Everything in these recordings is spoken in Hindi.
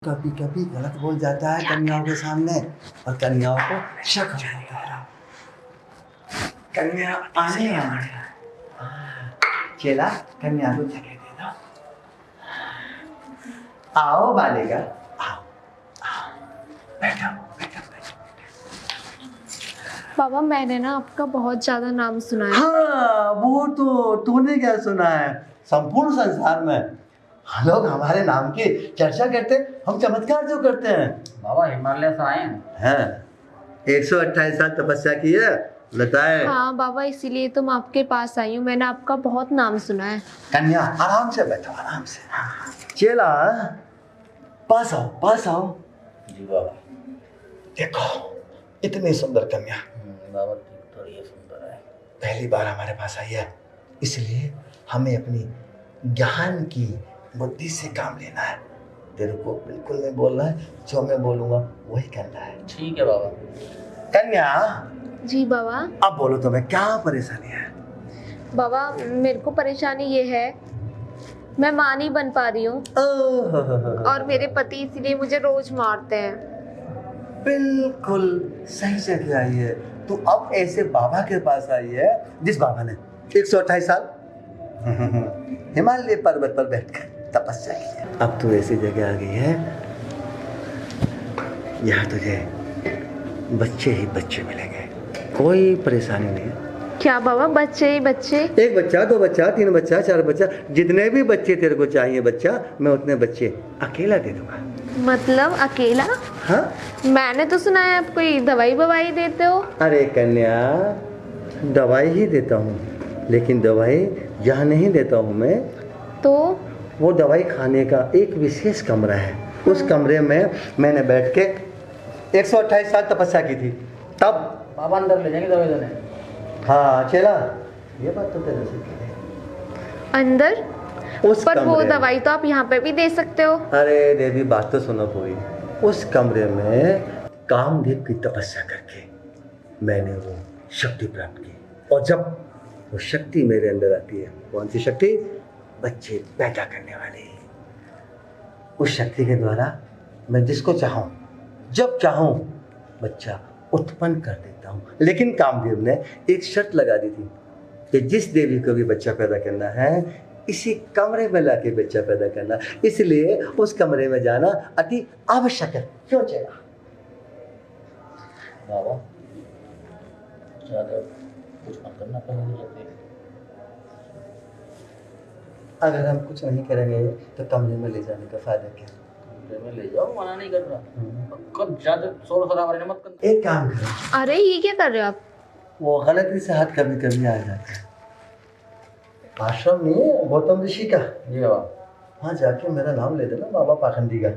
कभी कभी गलत बोल जाता है कन्याओं के सामने और कन्याओं को शक हो जाता है। कन्या आने वाली है। चेला कन्या को जगह दे दो। आओ बालिका, आओ आओ, बैठो बैठो बैठो। बाबा मैंने ना आपका बहुत ज्यादा नाम सुना है। हाँ, वो तो तूने क्या सुना है, संपूर्ण संसार में लोग हमारे नाम की चर्चा करते, हम चमत्कार जो करते हैं। बाबा हिमालय से आए हैं। 128 साल तपस्या की है बताए। हाँ बाबा, इसीलिए तो मैं आपके पास आई हूँ। मैंने आपका बहुत नाम सुना है। कन्या आराम से बैठो, आराम से। चेला पास आओ, पास आओ। जी बाबा। देखो इतनी सुंदर कन्या, बाबा थोड़ी ये सुंदर है। पहली बार हमारे पास आई है, इसलिए हमें अपनी ज्ञान की बुद्धि से काम लेना है। तेरे को बिल्कुल नहीं बोलना है, जो मैं बोलूंगा वही करना है। ठीक है बाबा। कन्या जी बाबा। अब बोलो तुम्हें क्या परेशानी है। बाबा मेरे को परेशानी ये है, मैं माँ नहीं बन पा रही हूँ और मेरे पति इसीलिए मुझे रोज मारते हैं। बिल्कुल सही जगह आई है तू। अब ऐसे बाबा के पास आई है जिस बाबा ने 128 साल हिमालय पर्वत पर बैठकर तपस्या की है। अब तू ऐसी जगह आ गई है, यहाँ तुझे बच्चे ही बच्चे मिलेंगे, कोई परेशानी नहीं है। क्या बाबा, बच्चे ही बच्चे? एक बच्चा, दो बच्चा, तीन बच्चा, चार बच्चा, जितने भी बच्चे तेरे को चाहिए बच्चा, मैं उतने बच्चे अकेला दे दूंगा। मतलब अकेला? हाँ, मैंने तो सुना है आप कोई दवाई बवाई देते हो। अरे कन्या, दवाई ही देता हूँ, लेकिन दवाई यहाँ नहीं देता हूँ मैं। तो वो दवाई खाने का एक विशेष कमरा है, उस कमरे में मैंने बैठ के 128 साल तपस्या की थी, तब बाबा अंदर ले जाएंगे दवाई देने। हाँ चला, ये बात तो तेरे से की है। अंदर? उस पर वो कमरे में। दवाई तो आप यहाँ पे भी दे सकते हो। अरे देवी, बात तो सुनो पूरी। उस कमरे में कामदेव की तपस्या करके मैंने वो शक्ति प्राप्त की, और जब वो शक्ति मेरे अंदर आती है, कौन सी शक्ति? बच्चे पैदा करने वाली। उस शक्ति के द्वारा मैं जिसको चाहूं, जब चाहूं, बच्चा उत्पन्न कर देता हूं। लेकिन कामदेव ने एक शर्त लगा दी थी कि जिस देवी को भी बच्चा पैदा करना है, इसी कमरे में लाके बच्चा पैदा करना, इसलिए उस कमरे में जाना अति आवश्यक है। क्यों चला? बाबा ज्यादा कुछ मत करना, पहले जाते अगर हम कुछ नहीं करेंगे तो कमरे में ले जाने का फायदा क्या? कमरे में ले जाओ, मना नहीं कर रहा। कब ज्यादा शोर शराबा मत कर। एक काम करो, अरे ये क्या कर रहे हो आप? वो गलती से हाथ कभी कभी आ जाता है। आश्रम में गौतम ऋषि का, जी बाबा। वहाँ जाके मेरा नाम ले देना, बाबा पाखंडी का।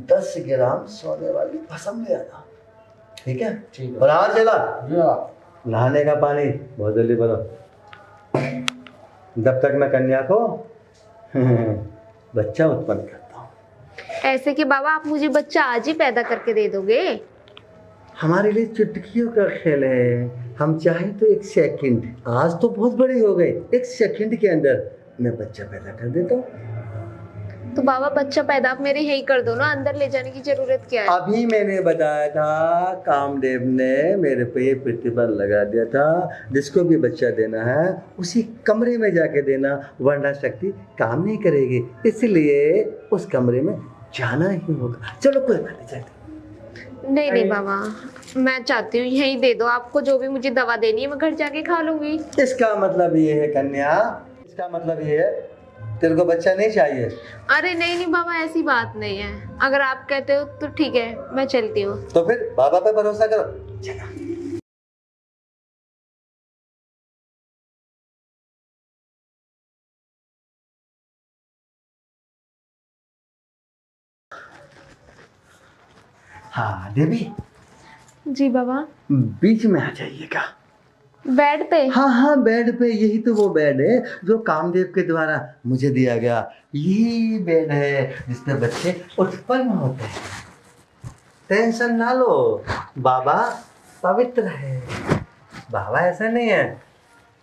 10 ग्राम सोने वाली भस्म ले आना, ठीक है? ठीक है। और आज चला जी बाबा। नहाने का पानी बहुत जल्दी भरो, जब तक मैं कन्या को बच्चा उत्पन्न करता हूँ। ऐसे कि बाबा आप मुझे बच्चा आज ही पैदा करके दे दोगे? हमारे लिए चुटकियों का खेल है, हम चाहें तो एक सेकंड, आज तो बहुत बड़े हो गए, एक सेकंड के अंदर मैं बच्चा पैदा कर देता हूँ। तो बाबा बच्चा पैदा आप मेरे यही कर दो ना, अंदर ले जाने की जरूरत क्या है? अभी मैंने बताया था, कामदेव ने मेरे पे ये प्रतिबंध लगा दिया था, जिसको भी बच्चा देना है उसी कमरे में जाके देना, वरना शक्ति काम नहीं करेगी, इसलिए उस कमरे में जाना ही होगा। चलो कोई बात नहीं, चलते। नहीं नहीं बाबा, मैं चाहती हूँ यही दे दो। आपको जो भी मुझे दवा देनी है मैं घर जाके खा लूंगी। इसका मतलब ये है कन्या, इसका मतलब ये है तेरे को बच्चा नहीं चाहिए? अरे नहीं नहीं बाबा, ऐसी बात नहीं है। अगर आप कहते हो तो ठीक है, मैं चलती हूँ। तो फिर बाबा पे भरोसा करो, चला। हाँ देवी, जी बाबा। बीच में आ जाइएगा। बेड पे? हाँ हाँ, बेड पे। यही तो वो बेड है जो कामदेव के द्वारा मुझे दिया गया। यही बेड है जिसमें बच्चे उत्पन्न होते हैं। टेंशन ना लो, बाबा पवित्र है। बाबा ऐसा नहीं है,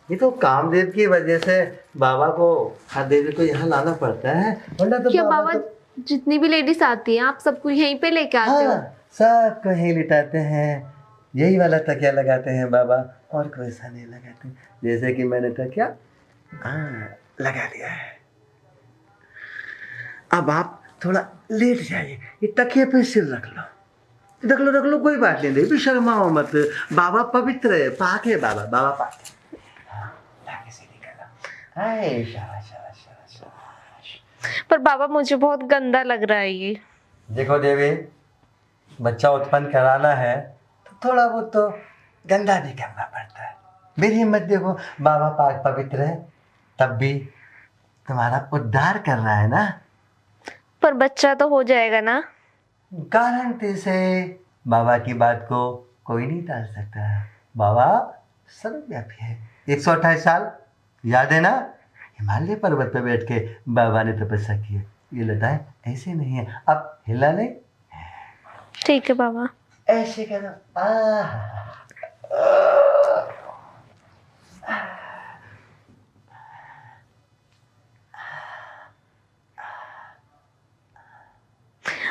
ये तो कामदेव की वजह से बाबा को, हर देवी को यहाँ लाना पड़ता है, वरना तो क्या बाबा बाबा तो जितनी भी लेडीज आती हैं आप सबको यहीं पे लेके आते हो? हाँ, सबको यहीं लिटाते हैं, यही वाला तकिया लगाते हैं बाबा, और कोई सा नहीं लगाते। जैसे कि मैंने तकिया लगा लिया है। अब आप थोड़ा लेट जाइए, ये तकिए पे सिर रख लो, रख लो, कोई बात नहीं, भी शर्माओ मत, बाबा पवित्र है, पाक है बाबा, बाबा पाक है। लाके सीधी कर लो। हाय, शाबाश शाबाश शाबाश शाबाश। पर बाबा मुझे बहुत गंदा लग रहा है ये। देखो देवी, बच्चा उत्पन्न कराना है तो थोड़ा बहुत तो गंदा भी करना पड़ता है। मेरी हिम्मत देखो, बाबा पाक पवित्र है, तब भी तुम्हारा उद्धार कर रहा है ना। पर बच्चा तो हो जाएगा ना? गारंटी से बाबा की बात को कोई नहीं टाल सकता। बाबा सर्वव्यापी है। 128 साल याद है ना, हिमालय पर्वत पर बैठ के बाबा ने तपस्या की है। ये लताएं ऐसे नहीं है, अब हिला नहीं। ठीक है बाबा। ऐसे करो।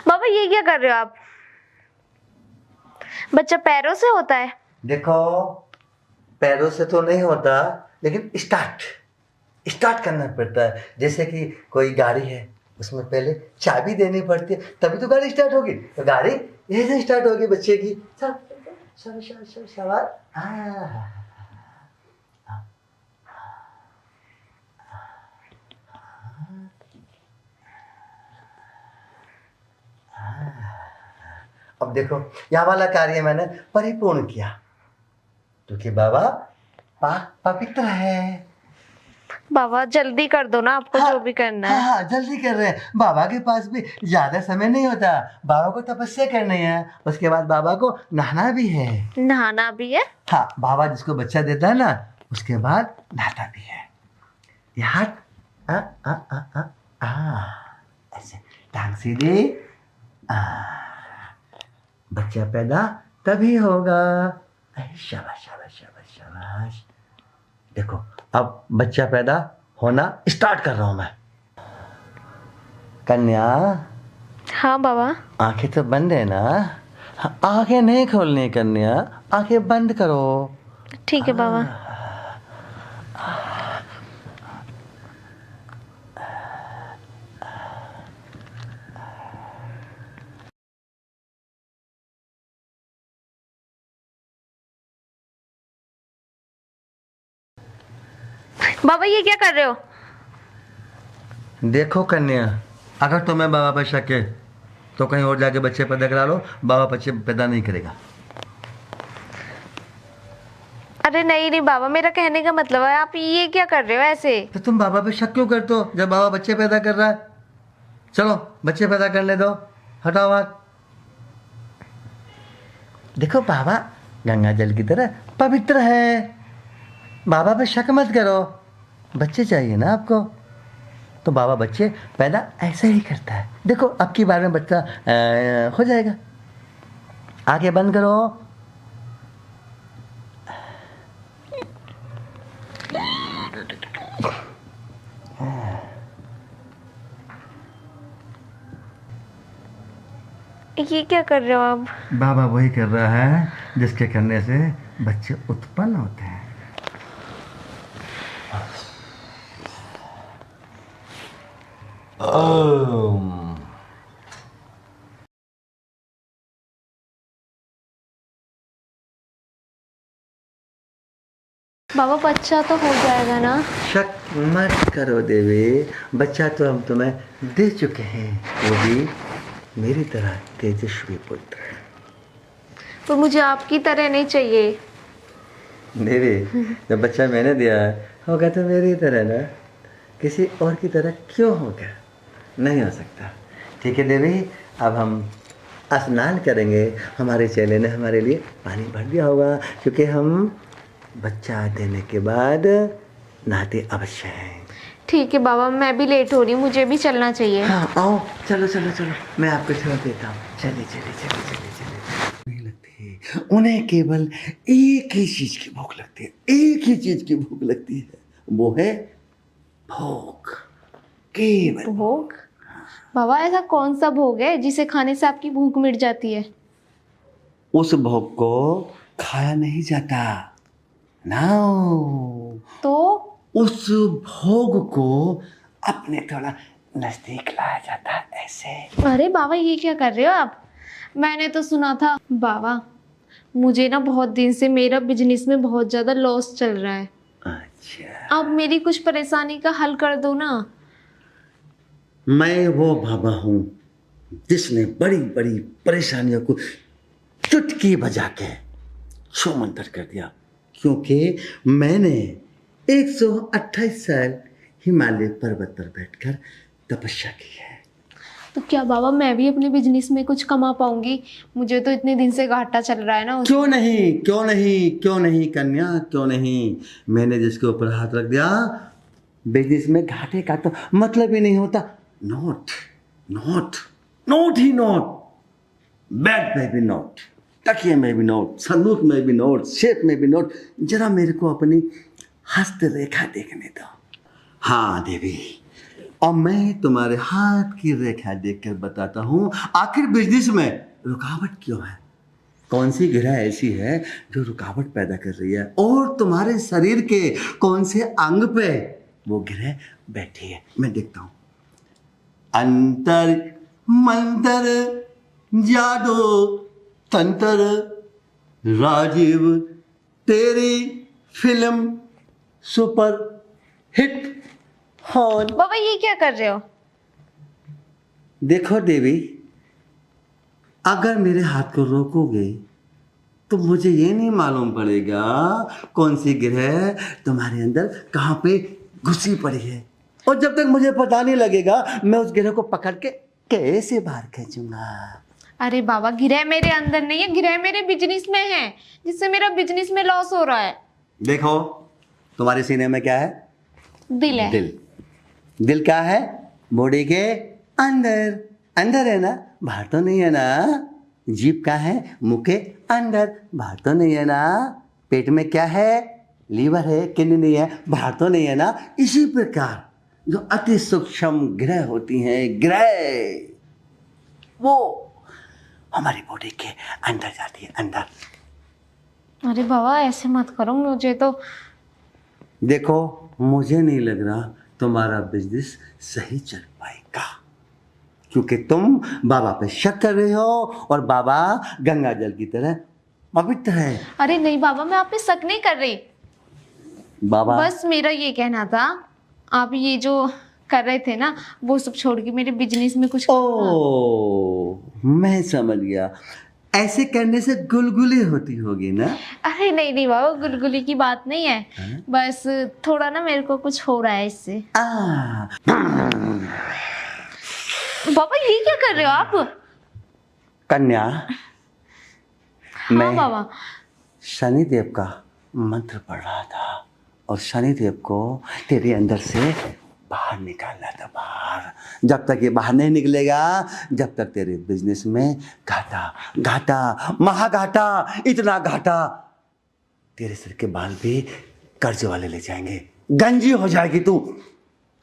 बाबा ये क्या कर रहे हो आप? बच्चा पैरों से होता है? देखो, पैरों से तो नहीं होता, लेकिन स्टार्ट करना पड़ता है। जैसे कि कोई गाड़ी है, उसमें पहले चाबी देनी पड़ती है, तभी तो गाड़ी स्टार्ट होगी। तो गाड़ी यहीं से स्टार्ट होगी बच्चे की। सवार। अब देखो, यहाँ वाला कार्य मैंने परिपूर्ण किया, क्योंकि बाबा पवित्र है। बाबा जल्दी कर दो ना, आपको जो भी करना है। हाँ, जल्दी कर रहे हैं। बाबा के पास भी ज्यादा समय नहीं होता, बाबा को तपस्या करनी है, उसके बाद बाबा को नहाना भी है। नहाना भी है? हाँ, बाबा जिसको बच्चा देता है ना, उसके बाद नहाता भी है। ये हाथ ऐसे टांग सीधी, बच्चा पैदा तभी होगा। शाबाश शाबाश शाबाश शाबाश। देखो, अब बच्चा पैदा होना स्टार्ट कर रहा हूं मैं। कन्या। हाँ बाबा। आंखें तो बंद है ना? आंखें नहीं खोलनी कन्या, आंखें बंद करो। ठीक है बाबा। बाबा ये क्या कर रहे हो? देखो कन्या, अगर तुम्हें बाबा पर शक है तो कहीं और जाके बच्चे पैदा करा लो, बाबा बच्चे पैदा नहीं करेगा। अरे नहीं बाबा, मेरा कहने का मतलब है आप ये क्या कर रहे हो ऐसे? तो तुम बाबा पे शक क्यों करते हो जब बाबा बच्चे पैदा कर रहा है? चलो बच्चे पैदा करने दो, हटाओ हाथ। देखो, बाबा गंगा जल की तरह पवित्र है, बाबा पे शक मत करो। बच्चे चाहिए ना आपको, तो बाबा बच्चे पैदा ऐसे ही करता है। देखो, अब की बार में बच्चा हो जाएगा। आगे बंद करो। ये क्या कर रहे हो आप? बाबा वही कर रहा है जिसके करने से बच्चे उत्पन्न होते हैं। बाबा बच्चा तो हो जाएगा ना? शक मत करो देवी, बच्चा तो हम तुम्हें दे चुके हैं, वो भी मेरी तरह तेजस्वी पुत्र। पर मुझे आपकी तरह नहीं चाहिए। देवी, जब बच्चा मैंने दिया है, होगा तो मेरी तरह ना, किसी और की तरह क्यों होगा? नहीं हो सकता। ठीक है देवी, अब हम स्नान करेंगे। हमारे चेले ने हमारे लिए पानी भर दिया होगा, क्योंकि हम बच्चा देने के बाद नहाते अवश्य हैं। ठीक है बाबा, मैं भी लेट हो रही हूँ, मुझे भी चलना चाहिए। हाँ, आओ, चलो चलो चलो, मैं आपको छोड़ देता हूँ। चलिए चलिए चलिए चलिए चलिए। नहीं लगती, उन्हें केवल एक ही चीज की भूख लगती है, एक ही चीज की भूख लगती है, वो है भोग। केवल भोग? बाबा ऐसा कौन सा भोग है जिसे खाने से आपकी भूख मिट जाती है? उस भोग को खाया नहीं जाता ना, तो उस भोग को अपने थोड़ा नजदीक लाया जाता है ऐसे। अरे बाबा ये क्या कर रहे हो आप? मैंने तो सुना था बाबा, मुझे ना बहुत दिन से मेरा बिजनेस में बहुत ज्यादा लॉस चल रहा है। अच्छा, अब मेरी कुछ परेशानी का हल कर दो ना। मैं वो बाबा हूँ जिसने बड़ी बड़ी परेशानियों को चुटकी बजा के छूमंतर कर दिया, क्योंकि मैंने 128 साल हिमालय पर्वत पर बैठकर तपस्या की है। तो क्या बाबा मैं भी अपने बिजनेस में कुछ कमा पाऊंगी? मुझे तो इतने दिन से घाटा चल रहा है ना क्यों नहीं, क्यों नहीं, क्यों नहीं कन्या, क्यों नहीं। मैंने जिसके ऊपर हाथ रख दिया, बिजनेस में घाटे का तो मतलब ही नहीं होता। नोट नोट नोट ही नोट, बेड में भी नोट, तकिए में भी नोट, संदूक में भी नोट, शेप में भी नोट। जरा मेरे को अपनी हस्तरेखा देखने दो। हाँ देवी, और मैं तुम्हारे हाथ की रेखा देखकर बताता हूं आखिर बिजनेस में रुकावट क्यों है, कौन सी ग्रह ऐसी है जो रुकावट पैदा कर रही है, और तुम्हारे शरीर के कौन से अंग पे वो ग्रह बैठी है। मैं देखता हूं। अंतर मंतर जादू तंत्र, राजीव तेरी फिल्म सुपर हिट हॉल। बाबा ये क्या कर रहे हो? देखो देवी, अगर मेरे हाथ को रोकोगे तो मुझे ये नहीं मालूम पड़ेगा कौन सी ग्रह तुम्हारे अंदर कहाँ पे घुसी पड़ी है, और जब तक मुझे पता नहीं लगेगा मैं उस ग्रह को पकड़ के कैसे बाहर खींचूंगा। अरे बाबा गिरह मेरे अंदर नहीं है, गिरह मेरे बिजनेस में है, जिससे मेरा बिजनेस में लॉस हो रहा है। देखो तुम्हारे सीने में क्या है? दिल है। दिल। दिल क्या है? बॉडी के अंदर, अंदर है ना, बाहर तो नहीं है ना। जीभ का है? मुंह के अंदर, बाहर तो नहीं है ना। पेट में क्या है? लीवर है, किडनी नहीं है, बाहर तो नहीं है ना। इसी प्रकार जो अति सूक्ष्म ग्रह होती हैं, ग्रह, वो हमारी बॉडी के अंदर जाती है, अंदर। अरे बाबा ऐसे मत करो, मुझे तो देखो मुझे नहीं लग रहा तुम्हारा बिजनेस सही चल पाएगा, क्योंकि तुम बाबा पे शक कर रहे हो, और बाबा गंगा जल की तरह पवित्र है। अरे नहीं बाबा, मैं आप पे शक नहीं कर रही। बाबा बस मेरा ये कहना था, आप ये जो कर रहे थे ना वो सब छोड़ के मेरे बिजनेस में कुछ ओ, मैं समझ गया, ऐसे करने से गुलगुली होती होगी ना। अरे नहीं नहीं बाबा, गुलगुली की बात नहीं है। बस थोड़ा ना मेरे को कुछ हो रहा है इससे। बाबा ये क्या कर रहे हो आप? कन्या, हाँ मैं बाबा। शनिदेव का मंत्र पढ़ रहा था, और शनिदेव को तेरे अंदर से बाहर निकालना था, बाहर। जब तक ये बाहर नहीं निकलेगा, जब तक तेरे बिजनेस में घाटा, घाटा, महाघाटा, इतना घाटा, तेरे सिर के बाल भी कर्ज वाले ले जाएंगे, गंजी हो जाएगी तू।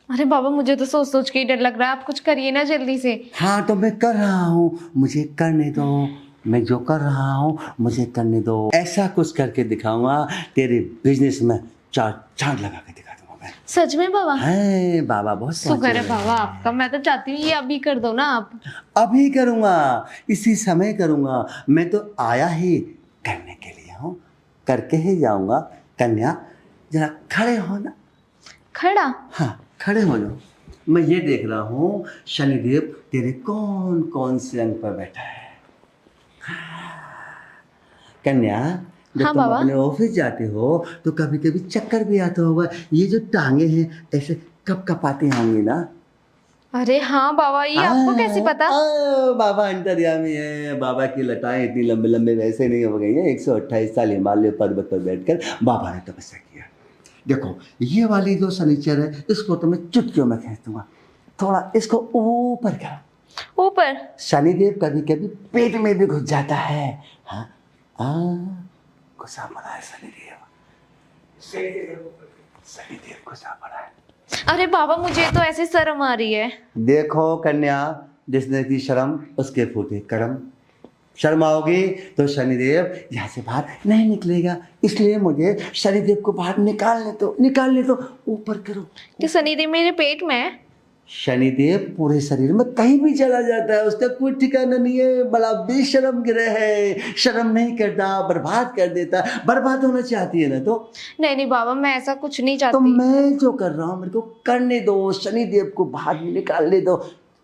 अरे बाबा मुझे तो सोच सोच के ही डर लग रहा है, आप कुछ करिए ना जल्दी से। हाँ तो मैं कर रहा हूँ, मुझे करने दो, मैं जो कर रहा हूँ मुझे करने दो। ऐसा कुछ करके दिखाऊंगा, तेरे बिजनेस में चार चांद लगा के दिखा दूंगा मैं। सच में बाबा? है बाबा, बहुत शुक्र है बाबा आपका। मैं तो चाहती हूँ ये अभी कर दो ना आप। अभी करूंगा, इसी समय करूंगा। मैं तो आया ही करने के लिए हूँ, करके ही जाऊंगा। कन्या जरा खड़े हो ना। खड़ा? हाँ खड़े हो जाओ। मैं ये देख रहा हूँ शनिदेव तेरे कौन कौन से अंग पर बैठा है। कन्या जब तुम बाबा। अपने ऑफिस जाते हो तो कभी कभी चक्कर भी आता होगा, ये जो टांगे हैं ऐसे कब कपाती होंगी ना। अरे हाँ बाबा, ये आपको कैसे पता? बाबा अंतर्यामी है, बाबा की लताएं इतनी लंबे लंबे वैसे नहीं हो गई है। 128 साल हिमालय पर्वत पर बैठकर बाबा ने तपस्या किया। देखो ये वाली जो शनिचर है, इसको तो मैं चुटकियों में खींच दूंगा। थोड़ा इसको ऊपर करो। ऊपर? शनिदेव कभी कभी पेट में भी घुस जाता है। हाँ घुसा पड़ा है शनिदेव, शनिदेव घुसा पड़ा है। अरे बाबा मुझे तो ऐसे शर्म आ रही है। देखो कन्या, जिसने की शर्म उसके फूटे कर्म। शर्म आओगी तो शनिदेव यहाँ से बाहर नहीं निकलेगा, इसलिए मुझे शनिदेव को बाहर निकालने दो। ऊपर करो। कि शनिदेव मेरे पेट में है? शनिदेव पूरे शरीर में कहीं भी चला जाता है, उसका कोई ठिकाना नहीं है। बड़ा बेशर्म ग्रह है, शर्म नहीं करता, बर्बाद कर देता। बर्बाद होना चाहती है ना तो? नहीं बाबा, मैं ऐसा कुछ नहीं तो चाहती। मैं जो कर रहा हूँ मेरे को करने दो। शनिदेव को बाहर निकालने दो।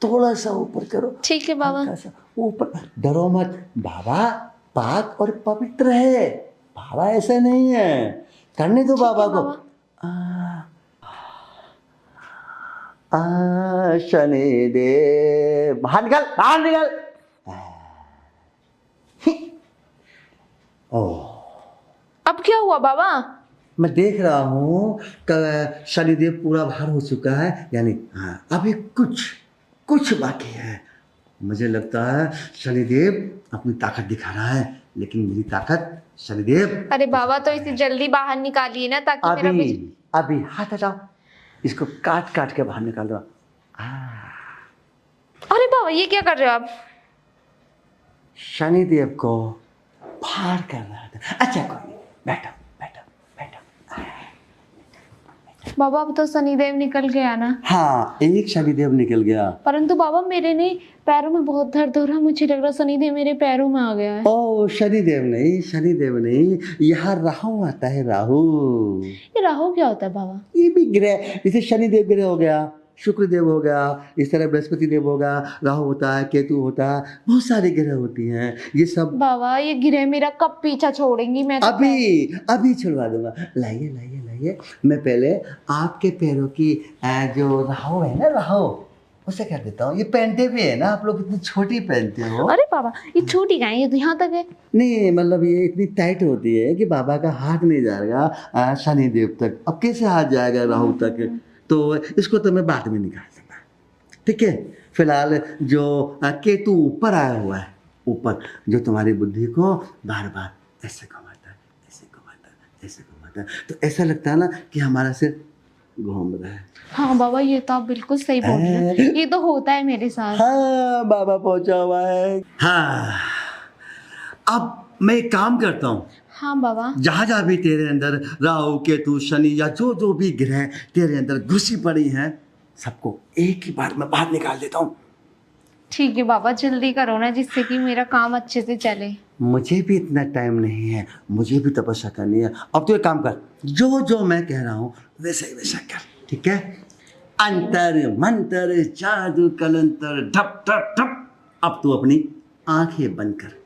थोड़ा सा ऊपर करो। ठीक है बाबा। हल्का सा ऊपर। डरो मत, बाबा पाक और पवित्र है। बाबा ऐसा नहीं है, करने दो बाबा को। शनिदेव बाहर निकल। ओह, अब क्या हुआ बाबा? मैं देख रहा हूँ शनिदेव पूरा बाहर हो चुका है, यानी हाँ अभी कुछ बाकी है। मुझे लगता है शनिदेव अपनी ताकत दिखा रहा है, लेकिन मेरी ताकत शनिदेव। अरे बाबा तो इसे जल्दी बाहर निकालिए ना, ताकि मेरा अभी हाथ हटाओ, इसको काट के बाहर निकाल दो। अरे बाबा ये क्या कर रहे हो आप? शनिदेव को बाहर कर रहा था। अच्छा कोई नहीं, बैठो। बाबा अब तो शनिदेव निकल गया ना? हाँ, एक शनिदेव निकल गया। परंतु बाबा मेरे ने पैरों में बहुत दर्द हो रहा है, मुझे लग रहा शनिदेव मेरे पैरों में आ गया है। ओ शनिदेव नहीं, यहाँ राहु आता है। राहु, ये राहु क्या होता है बाबा? ये भी ग्रह, जैसे शनिदेव ग्रह हो गया, शुक्रदेव हो गया, इस तरह बृहस्पति देव होगा, राहु होता है, केतु होता है, बहुत सारे ग्रह होती हैं ये सब। बाबा ये ग्रह मेरा कब पीछा छोड़ेंगी? मैं तो अभी छुड़वा दूंगा। लाइए। मैं पहले आपके पैरों की जो राहु है ना, राहु उसे कर देता हूँ। ये पहनते भी है ना, आप लोग इतनी छोटी पहनते हो। अरे बाबा ये छोटी कहाँ है, ये तो यहाँ तक है। नहीं मतलब ये इतनी टाइट होती है कि बाबा का हाथ नहीं जाएगा शनिदेव तक। अब कैसे हाथ जाएगा राहु तक? तो इसको तो मैं बाद में निकाल दूंगा, ठीक है। फिलहाल जो केतु ऊपर आया हुआ है, ऊपर जो तुम्हारी बुद्धि को बार बार ऐसे घुमाता है, तो ऐसा लगता है ना कि हमारा सिर घूम रहा है। हाँ बाबा ये तो आप बिल्कुल सही बोल रहे हैं, ये तो होता है मेरे साथ। हाँ बाबा पहुंचा हुआ है। हाँ अब मैं एक काम करता हूँ। हाँ बाबा। जहाँ भी तेरे अंदर राहु केतु शनि या जो भी ग्रह तेरे अंदर घुसी पड़ी हैं, सबको एक ही बार में बाहर निकाल देता हूँ। ठीक है बाबा, जल्दी करो ना, जिससे कि मेरा काम अच्छे से चले। मुझे भी इतना टाइम नहीं है, मुझे भी तपस्या करनी है। अब तो एक काम कर, जो मैं कह रहा हूँ वैसा कर, ठीक है। अंतर मंतर जादू कलंतर ठप ठप ठप। अब तू अपनी आंखें बंद कर।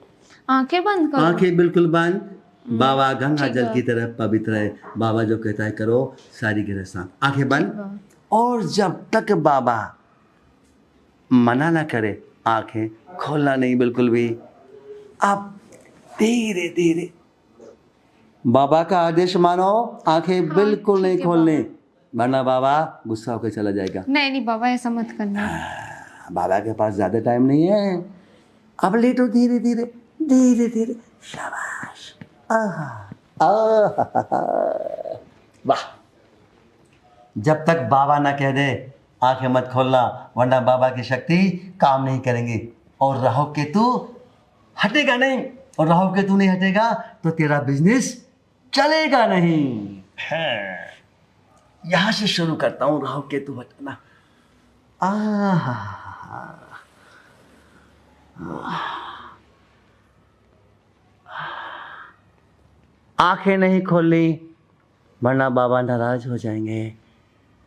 आंखें बंद करो? आंखें बिल्कुल बंद। बाबा गंगा जल की तरह पवित्र है। बाबा जो कहता है करो, सारी ग्रह शांत। आंखें बंद। और जब तक बाबा मना ना करे आंखें खोलना नहीं बिल्कुल भी। अब धीरे धीरे बाबा का आदेश मानो, आंखें बिल्कुल नहीं खोलने, वरना बाबा गुस्सा होकर चला जाएगा। नहीं बाबा ऐसा मत करना। बाबा के पास ज्यादा टाइम नहीं है। अब लेटो धीरे धीरे। शाबाश। वाह। जब तक बाबा ना कह दे आंखें मत खोलना, वरना बाबा की शक्ति काम नहीं करेंगी। और राहु केतु हटेगा नहीं, और राहु केतु नहीं हटेगा तो तेरा बिजनेस चलेगा नहीं। यहां से शुरू करता हूं राहु केतु हटाना। आंखें नहीं खोलनी, वरना बाबा नाराज हो जाएंगे।